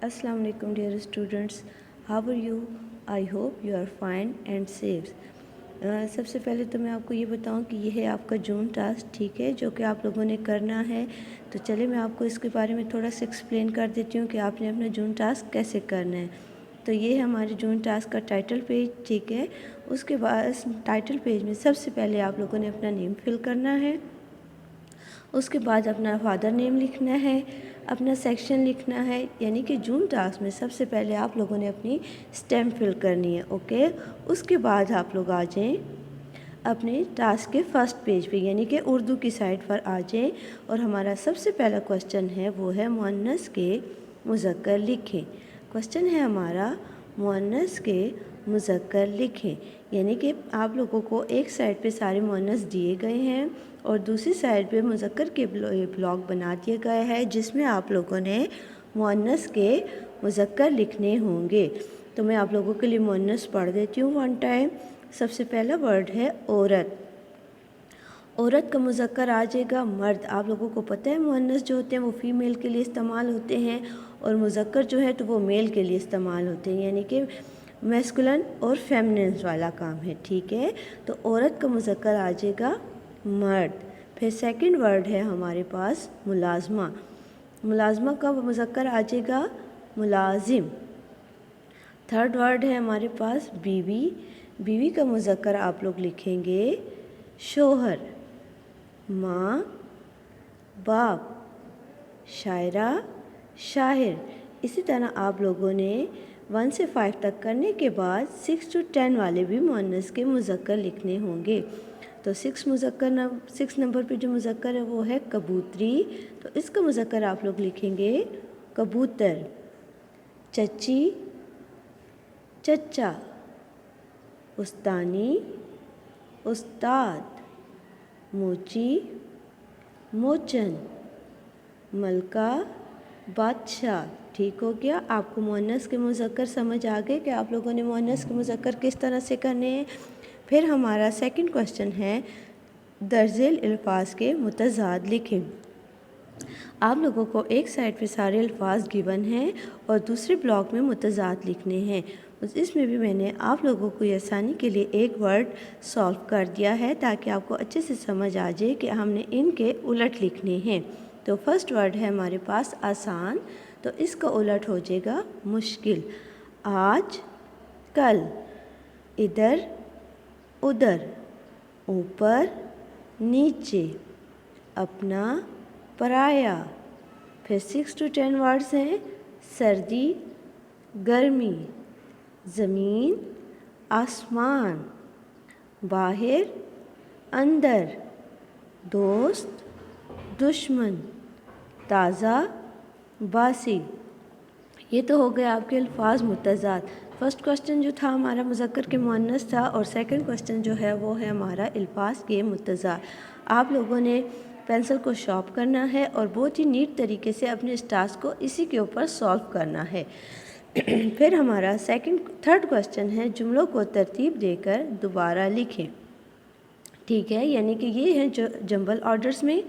Assalamu alaikum dear students, how are you? I hope you are fine and safe. सबसे पहले तो मैं आपको ये बताऊं कि ये है आपका जून टास्क, ठीक है, जो कि आप लोगों ने करना है। तो चलिए मैं आपको इसके बारे में थोड़ा सा एक्सप्लेन कर देती हूँ कि आपने अपना जून टास्क कैसे करना है। तो ये है हमारे जून टास्क का टाइटल पेज, ठीक है। उसके बाद टाइटल पेज में सबसे पहले आप लोगों ने अपना नेम फिल करना है, उसके बाद अपना फादर नेम लिखना है, अपना सेक्शन लिखना है, यानी कि जून टास्क में सबसे पहले आप लोगों ने अपनी स्टैम्प फिल करनी है, ओके। उसके बाद आप लोग आ जाएं अपने टास्क के फर्स्ट पेज पे, यानी कि उर्दू की साइड पर आ जाएं। और हमारा सबसे पहला क्वेश्चन है वो है मुअन्नस के मुज़क्कर लिखें। क्वेश्चन है हमारा मुअन्नस के मुज़क्कर लिखें, यानी कि आप लोगों को एक साइड पे सारे मुअन्नस दिए गए हैं और दूसरी साइड पे मुज़क्कर के ब्लॉक बना दिया गया है, जिसमें आप लोगों ने मुअन्नस के मुज़क्कर लिखने होंगे। तो मैं आप लोगों के लिए मुअन्नस पढ़ देती हूँ वन टाइम। सबसे पहला वर्ड है औरत। औरत का मुज़क्कर आ जाएगा मर्द। आप लोगों को पता है मुअन्नस जो होते हैं वो फ़ीमेल के लिए इस्तेमाल होते हैं और मुज़क्कर जो है तो वो मेल के लिए इस्तेमाल होते हैं, यानी कि मैस्कुलिन और फेमिनिन वाला काम है, ठीक है। तो औरत का मुज़क्कर आ जाएगा मर्द। फिर सेकंड वर्ड है हमारे पास मुलाजमा। मुलाजमा का मुज़क्कर आ जाएगा मुलाजिम। थर्ड वर्ड है हमारे पास बीवी। बीवी का मुज़क्कर आप लोग लिखेंगे शोहर। माँ, बाप, शायरा, शाहिर। इसी तरह आप लोगों ने 1 से 5 तक करने के बाद 6 to 10 वाले भी मुअन्नस के मुज़क्कर लिखने होंगे। तो 6 नंबर पे जो मुज़क्कर है वो है कबूतरी। तो इसका मुज़क्कर आप लोग लिखेंगे कबूतर। चची, चचा, उस्तानी, उस्ताद, मोची, मोचन, मलका, बादशाह। ठीक हो गया। आपको मुअन्नस के मुज़क्कर समझ आ गए कि आप लोगों ने मुअन्नस के मुज़क्कर किस तरह से करने हैं। फिर हमारा सेकंड क्वेश्चन है दर्जेल अल्फाज के मुतज़ाद लिखें। आप लोगों को एक साइड पे सारे अल्फाज गिवन हैं और दूसरे ब्लॉक में मुतज़ाद लिखने हैं। इसमें भी मैंने आप लोगों को आसानी के लिए एक वर्ड सॉल्व कर दिया है ताकि आपको अच्छे से समझ आ जाए कि हमने इनके उलट लिखने हैं। तो फर्स्ट वर्ड है हमारे पास आसान, तो इसका उलट हो जाएगा मुश्किल। आज, कल, इधर, उधर, ऊपर, नीचे, अपना, पराया। फिर 6 to 10 वर्ड्स हैं सर्दी, गर्मी, ज़मीन, आसमान, बाहर, अंदर, दोस्त, दुश्मन, ताज़ा, बासी। ये तो हो गए आपके अल्फाज मुतज़ाद। फर्स्ट क्वेश्चन जो था हमारा मुज़क्कर के मुअन्नस था और सेकंड क्वेश्चन जो है वो है हमारा अल्फाज के मुतज़ाद। आप लोगों ने पेंसिल को शार्प करना है और बहुत ही नीट तरीके से अपने इस टास्क को इसी के ऊपर सॉल्व करना है। फिर हमारा थर्ड क्वेश्चन है जुमलों को तरतीब देकर दोबारा लिखें, ठीक है, यानी कि ये है जो जंबल ऑर्डर्स में।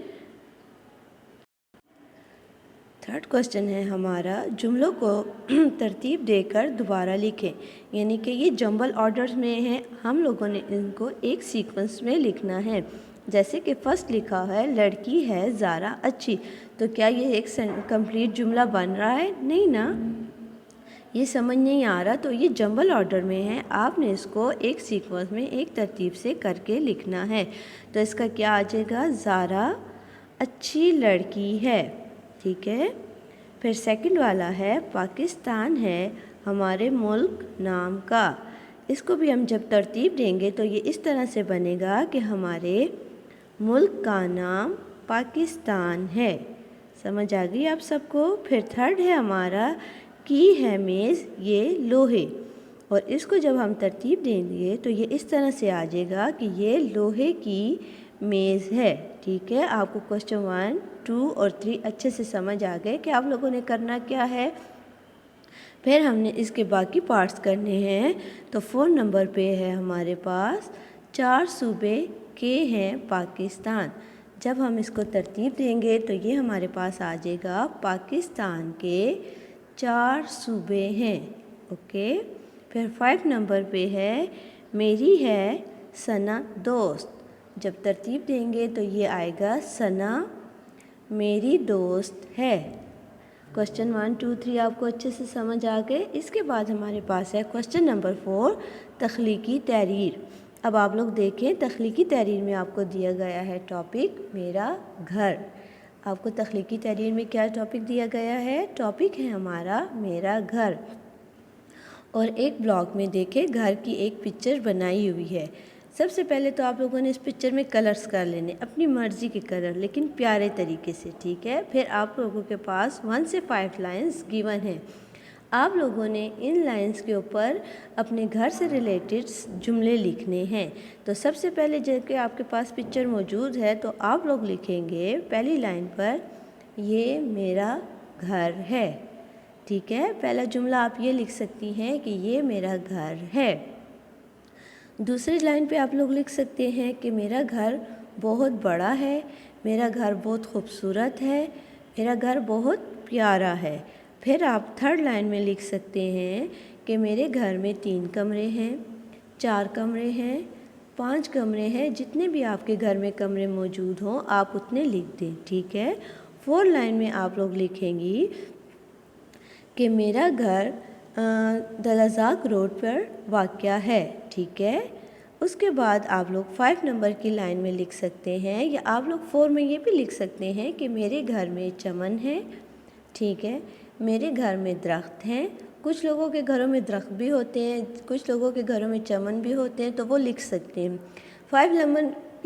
थर्ड क्वेश्चन है हमारा जुमलों को तरतीब देकर दोबारा लिखें, यानी कि ये जंबल ऑर्डर्स में है, हम लोगों ने इनको एक सीक्वेंस में लिखना है। जैसे कि फर्स्ट लिखा है लड़की है ज़ारा अच्छी, तो क्या ये एक कंप्लीट जुमला बन रहा है? नहीं ना, ये समझ नहीं आ रहा। तो ये जंबल ऑर्डर में है, आपने इसको एक सीक्वेंस में एक तरतीब से करके लिखना है। तो इसका क्या आ जाएगा ज़ारा अच्छी लड़की है, ठीक है। फिर सेकंड वाला है पाकिस्तान है हमारे मुल्क नाम का। इसको भी हम जब तरतीब देंगे तो ये इस तरह से बनेगा कि हमारे मुल्क का नाम पाकिस्तान है। समझ आ गई आप सबको। फिर थर्ड है हमारा की है मेज़ ये लोहे, और इसको जब हम तरतीब देंगे तो ये इस तरह से आ जाएगा कि ये लोहे की मेज़ है, ठीक है। आपको क्वेश्चन 1, 2 और 3 अच्छे से समझ आ गए कि आप लोगों ने करना क्या है। फिर हमने इसके बाकी पार्ट्स करने हैं। तो 4 नंबर पे है हमारे पास 4 सूबे के हैं पाकिस्तान। जब हम इसको तरतीब देंगे तो ये हमारे पास आ जाएगा पाकिस्तान के 4 صوبے ہیں. اوکے. پھر 5 نمبر پہ ہے میری ہے ثنا دوست. جب ترتیب دیں گے تو یہ آئے گا ثنا میری دوست ہے. کوشچن 1 2 3 آپ کو اچھے سے سمجھ آ گئے. اس کے بعد ہمارے پاس ہے کوشچن نمبر 4 تخلیقی تحریر. اب آپ لوگ دیکھیں تخلیقی تحریر میں آپ کو دیا گیا ہے ٹاپک میرا گھر. آپ کو تخلیقی تحریر میں کیا ٹاپک دیا گیا ہے؟ ٹاپک ہے ہمارا میرا گھر. اور ایک بلاک میں دیکھیں گھر کی ایک پکچر بنائی ہوئی ہے. سب سے پہلے تو آپ لوگوں نے اس پکچر میں کلرز کر لینے اپنی مرضی کے کلر لیکن پیارے طریقے سے. ٹھیک ہے. پھر آپ لوگوں کے پاس 1 سے 5 لائنز گیون ہیں. آپ لوگوں نے ان لائنز کے اوپر اپنے گھر سے ریلیٹڈ جملے لکھنے ہیں. تو سب سے پہلے جب کہ آپ کے پاس پکچر موجود ہے تو آپ لوگ لکھیں گے پہلی لائن پر یہ میرا گھر ہے. ٹھیک ہے. پہلا جملہ آپ یہ لکھ سکتی ہیں کہ یہ میرا گھر ہے. دوسری لائن پہ آپ لوگ لکھ سکتے ہیں کہ میرا گھر بہت بڑا ہے, میرا گھر بہت خوبصورت ہے, میرا گھر بہت پیارا ہے. پھر آپ تھرڈ لائن میں لکھ سکتے ہیں کہ میرے گھر میں 3 کمرے ہیں, 4 کمرے ہیں, 5 کمرے ہیں. جتنے بھی آپ کے گھر میں کمرے موجود ہوں آپ اتنے لکھ دیں. ٹھیک ہے. 4 لائن میں آپ لوگ لکھیں گی کہ میرا گھر دلازاق روڈ پر واقع ہے. ٹھیک ہے. اس کے بعد آپ لوگ 5 نمبر کی لائن میں لکھ سکتے ہیں یا آپ لوگ 4 میں یہ بھی لکھ سکتے ہیں کہ میرے گھر میں چمن ہے. ٹھیک ہے. میرے گھر میں درخت ہیں. کچھ لوگوں کے گھروں میں درخت بھی ہوتے ہیں, کچھ لوگوں کے گھروں میں چمن بھی ہوتے ہیں تو وہ لکھ سکتے ہیں. 5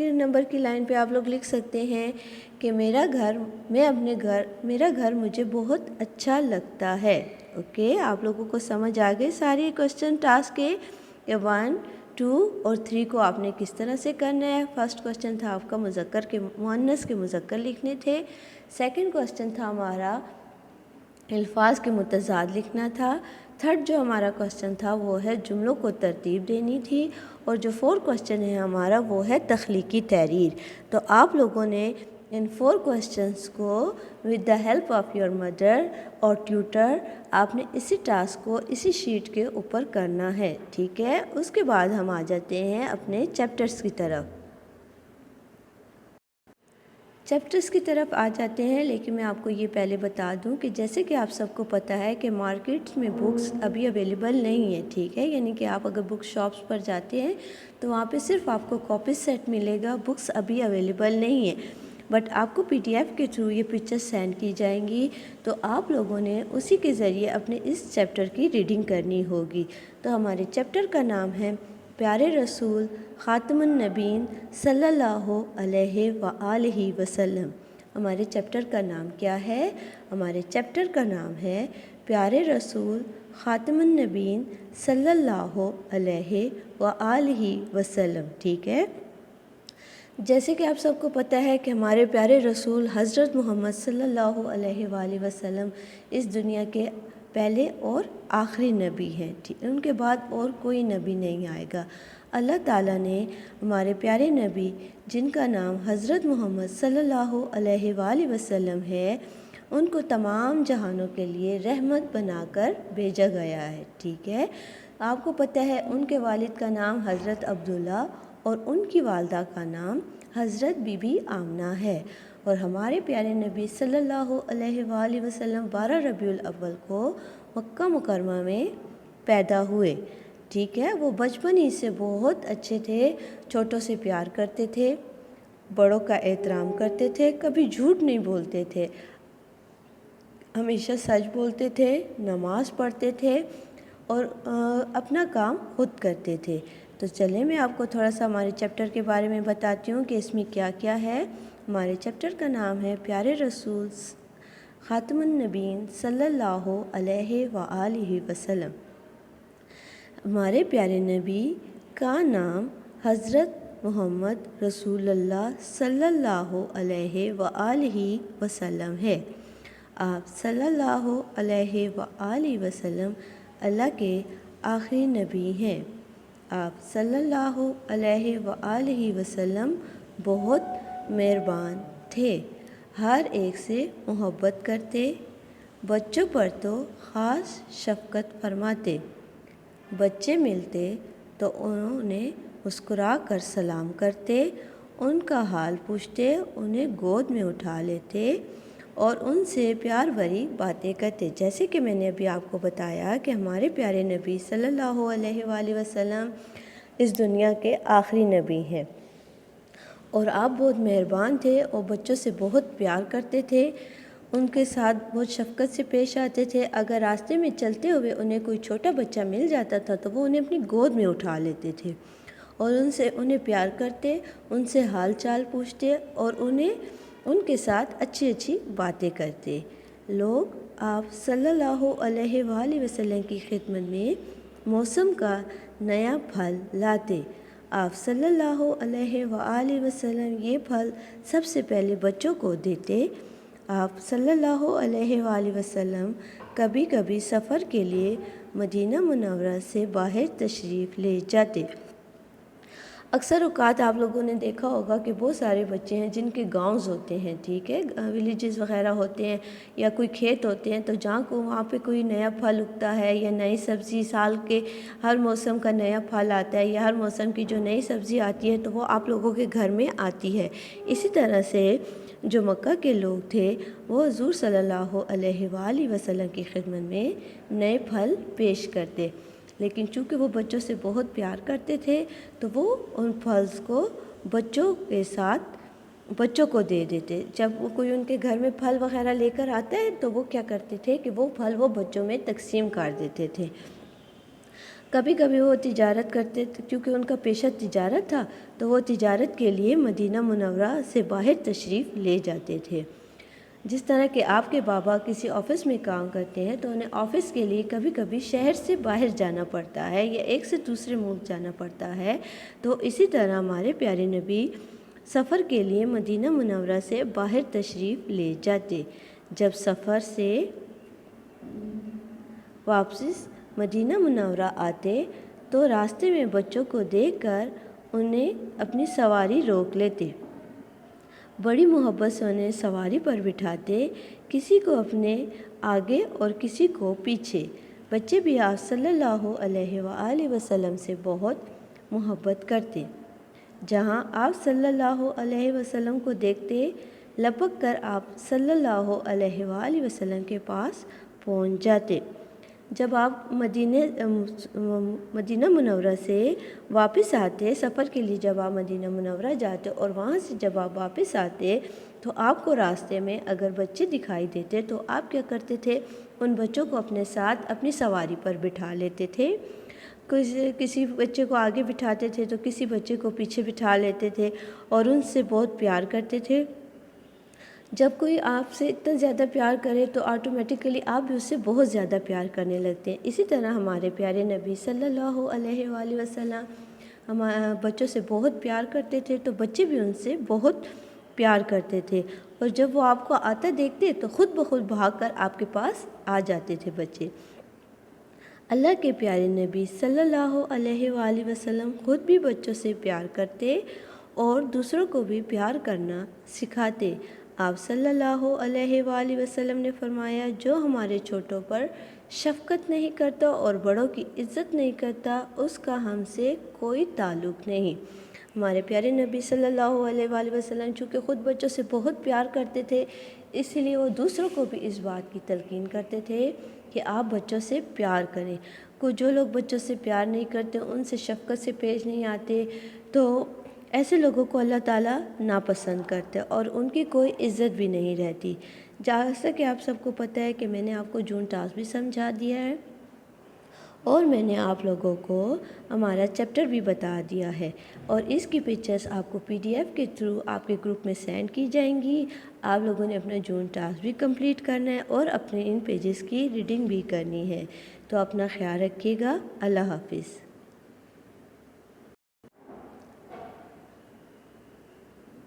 نمبر کی لائن پہ آپ لوگ لکھ سکتے ہیں کہ میرا گھر مجھے بہت اچھا لگتا ہے. اوکے. آپ لوگوں کو سمجھ آ گئے سارے کوشچن ٹاسک کے 1 2 اور 3 کو آپ نے کس طرح سے کرنا ہے. فرسٹ کوشچن تھا آپ کا مؤنث کے مذکر لکھنے تھے. سیکنڈ کوشچن تھا ہمارا الفاظ کے متضاد لکھنا تھا. تھرڈ جو ہمارا کوشچن تھا وہ ہے جملوں کو ترتیب دینی تھی. اور جو 4 کوشچن ہے ہمارا وہ ہے تخلیقی تحریر. تو آپ لوگوں نے ان 4 کوشچنس کو with the help of your mother اور ٹیوٹر آپ نے اسی ٹاسک کو اسی شیٹ کے اوپر کرنا ہے. ٹھیک ہے. اس کے بعد ہم آ جاتے ہیں اپنے چیپٹرز کی طرف آ جاتے ہیں. لیکن میں آپ کو یہ پہلے بتا دوں کہ جیسے کہ آپ سب کو پتہ ہے کہ مارکیٹ میں بکس ابھی اویلیبل نہیں ہیں. ٹھیک ہے. یعنی کہ آپ اگر بک شاپس پر جاتے ہیں تو وہاں پہ صرف آپ کو کاپی سیٹ ملے گا, بکس ابھی اویلیبل نہیں ہیں. بٹ آپ کو PDF کے تھرو یہ پکچر سینڈ کی جائیں گی تو آپ لوگوں نے اسی کے ذریعے اپنے اس چیپٹر کی ریڈنگ کرنی ہوگی. تو ہمارے چیپٹر کا نام ہے پیارے رسول خاتم النبیین صلی اللہ علیہ وآلہ وسلم. ہمارے چیپٹر کا نام کیا ہے؟ ہمارے چیپٹر کا نام ہے پیارے رسول خاتم النبیین صلی اللہ علیہ وآلہ وسلم. ٹھیک ہے. جیسے کہ آپ سب کو پتہ ہے کہ ہمارے پیارے رسول حضرت محمد صلی اللہ علیہ وآلہ وسلم اس دنیا کے پہلے اور آخری نبی ہیں. ان کے بعد اور کوئی نبی نہیں آئے گا. اللہ تعالیٰ نے ہمارے پیارے نبی جن کا نام حضرت محمد صلی اللہ علیہ وآلہ وسلم ہے ان کو تمام جہانوں کے لیے رحمت بنا کر بھیجا گیا ہے. ٹھیک ہے. آپ کو پتہ ہے ان کے والد کا نام حضرت عبداللہ اور ان کی والدہ کا نام حضرت بی بی آمنہ ہے. اور ہمارے پیارے نبی صلی اللہ علیہ وآلہ وسلم 12 ربیع الاول کو مکہ مکرمہ میں پیدا ہوئے. ٹھیک ہے. وہ بچپن ہی سے بہت اچھے تھے, چھوٹوں سے پیار کرتے تھے, بڑوں کا احترام کرتے تھے, کبھی جھوٹ نہیں بولتے تھے, ہمیشہ سچ بولتے تھے, نماز پڑھتے تھے اور اپنا کام خود کرتے تھے. تو چلیں میں آپ کو تھوڑا سا ہمارے چیپٹر کے بارے میں بتاتی ہوں کہ اس میں کیا کیا ہے. ہمارے چیپٹر کا نام ہے پیارے رسول خاتم النبیین صلی اللہ علیہ وآلہ وسلم. ہمارے پیارے نبی کا نام حضرت محمد رسول اللہ صلی اللہ علیہ وآلہ وسلم ہے. آپ صلی اللہ علیہ وآلہ وسلم اللہ کے آخری نبی ہیں. آپ صلی اللہ علیہ وآلہ وسلم بہت مہربان تھے, ہر ایک سے محبت کرتے, बच्चों पर तो ख़ास शफ़क़त फरमाते। बच्चे मिलते तो उन्हें मुस्कुरा कर सलाम करते, उनका हाल पूछते, उन्हें गोद में उठा लेते और उनसे प्यार भरी बातें करते। जैसे कि मैंने अभी आपको बताया कि हमारे प्यारे नबी सल्लल्लाहु अलैहि वसल्लम इस दुनिया के आखिरी नबी हैं और आप बहुत मेहरबान थे और बच्चों से बहुत प्यार करते थे, उनके साथ बहुत शफ़क़त से पेश आते थे। अगर रास्ते में चलते हुए उन्हें कोई छोटा बच्चा मिल जाता था तो वो उन्हें अपनी गोद में उठा लेते थे और उन्हें प्यार करते, उनसे हाल चाल पूछते और उनके साथ अच्छी अच्छी बातें करते। लोग आप सल्लल्लाहु अलैहि वसल्लम की खिदमत में मौसम का नया फल लाते। आप सल्लल्लाहु अलैहि वसल्लम ये फल सबसे पहले बच्चों को देते। आप सल्लल्लाहु अलैहि वसल्लम कभी कभी सफ़र के लिए मदीना मुनव्वरा से बाहर तशरीफ़ ले जाते। अक्सर औक़ात आप लोगों ने देखा होगा कि बहुत सारे बच्चे हैं जिनके गांव्स होते हैं, ठीक है, विलेजेस वग़ैरह होते हैं या कोई खेत होते हैं, तो जहाँ को वहाँ पे कोई नया फल उगता है या नई सब्ज़ी, साल के हर मौसम का नया फल आता है या हर मौसम की जो नई सब्ज़ी आती है तो वो आप लोगों के घर में आती है। इसी तरह से जो मक्का के लोग थे वो हुज़ूर सल्लल्लाहु अलैहि वसल्लम की खिदमत में नए फल पेश करते, लेकिन चूँकि वो बच्चों से बहुत प्यार करते थे तो वो उन फल्स को बच्चों के साथ बच्चों को दे देते। जब वो कोई उनके घर में फल वग़ैरह लेकर आता है तो वो क्या करते थे कि वो फल वो बच्चों में तकसीम कर देते थे। कभी कभी वो तिजारत करते थे, क्योंकि उनका पेशा तिजारत था तो वो तिजारत के लिए मदीना मुनव्वरा से बाहर तशरीफ़ ले जाते थे। जिस तरह के आपके बाबा किसी ऑफ़िस में काम करते हैं तो उन्हें ऑफ़िस के लिए कभी कभी शहर से बाहर जाना पड़ता है या एक से दूसरे मुल्क जाना पड़ता है, तो इसी तरह हमारे प्यारे नबी सफ़र के लिए मदीना मुनव्वरा से बाहर तशरीफ़ ले जाते। जब सफ़र से वापस मदीना मुनव्वरा आते तो रास्ते में बच्चों को देखकर उन्हें अपनी सवारी रोक लेते, बड़ी मोहब्बत से उन्हें सवारी पर बिठाते, किसी को अपने आगे और किसी को पीछे। बच्चे भी आप सल्लल्लाहु अलैहि वसल्लम से बहुत मोहब्बत करते। जहाँ आप सल्लल्लाहु अलैहि वसल्लम को देखते, लपक कर आप सल्लल्लाहु अलैहि वसल्लम के पास पहुँच जाते। जब आप मदीना मुनव्वरा से वापस आते, सफ़र के लिए जब आप मदीना मुनव्वरा जाते और वहाँ से जब आप वापस आते तो आपको रास्ते में अगर बच्चे दिखाई देते तो आप क्या करते थे, उन बच्चों को अपने साथ अपनी सवारी पर बिठा लेते थे। किसी बच्चे को आगे बिठाते थे तो किसी बच्चे को पीछे बिठा लेते थे और उनसे बहुत प्यार करते थे। जब कोई आपसे इतना ज़्यादा प्यार करे तो ऑटोमेटिकली आप भी उससे बहुत ज़्यादा प्यार करने लगते हैं। इसी तरह हमारे प्यारे नबी सल्लल्लाहु अलैहि वसल्लम हमारे बच्चों से बहुत प्यार करते थे तो बच्चे भी उनसे बहुत प्यार करते थे और जब वो आपको आता देखते तो ख़ुद ब खुद भाग कर आपके पास आ जाते थे बच्चे। अल्लाह के प्यारे नबी सल्लल्लाहु अलैहि वसल्लम ख़ुद भी बच्चों से प्यार करते और दूसरों को भी प्यार करना सिखाते। आप सल्लल्लाहु अलैहि वसल्लम ने फरमाया, जो हमारे छोटों पर शफ़क़त नहीं करता और बड़ों की इज़्ज़त नहीं करता उसका हमसे कोई ताल्लुक़ नहीं। हमारे प्यारे नबी सल्लल्लाहु अलैहि वसल्लम चूँकि ख़ुद बच्चों से बहुत प्यार करते थे, इसलिए वो दूसरों को भी इस बात की तलक़ीन करते थे कि आप बच्चों से प्यार करें। जो लोग बच्चों से प्यार नहीं करते, उनसे शफ़क़त से पेश नहीं आते, तो ऐसे लोगों को अल्लाह ताला नापसंद करते और उनकी कोई इज़्ज़त भी नहीं रहती। जैसा कि आप सबको पता है कि मैंने आपको जून टास्क भी समझा दिया है और मैंने आप लोगों को हमारा चैप्टर भी बता दिया है और इसकी पिक्चर्स आपको PDF के थ्रू आपके ग्रुप में सेंड की जाएंगी। आप लोगों ने अपना जून टास्क भी कंप्लीट करना है और अपने इन पेजेस की रीडिंग भी करनी है। तो अपना ख्याल रखिएगा। अल्लाह हाफिज़।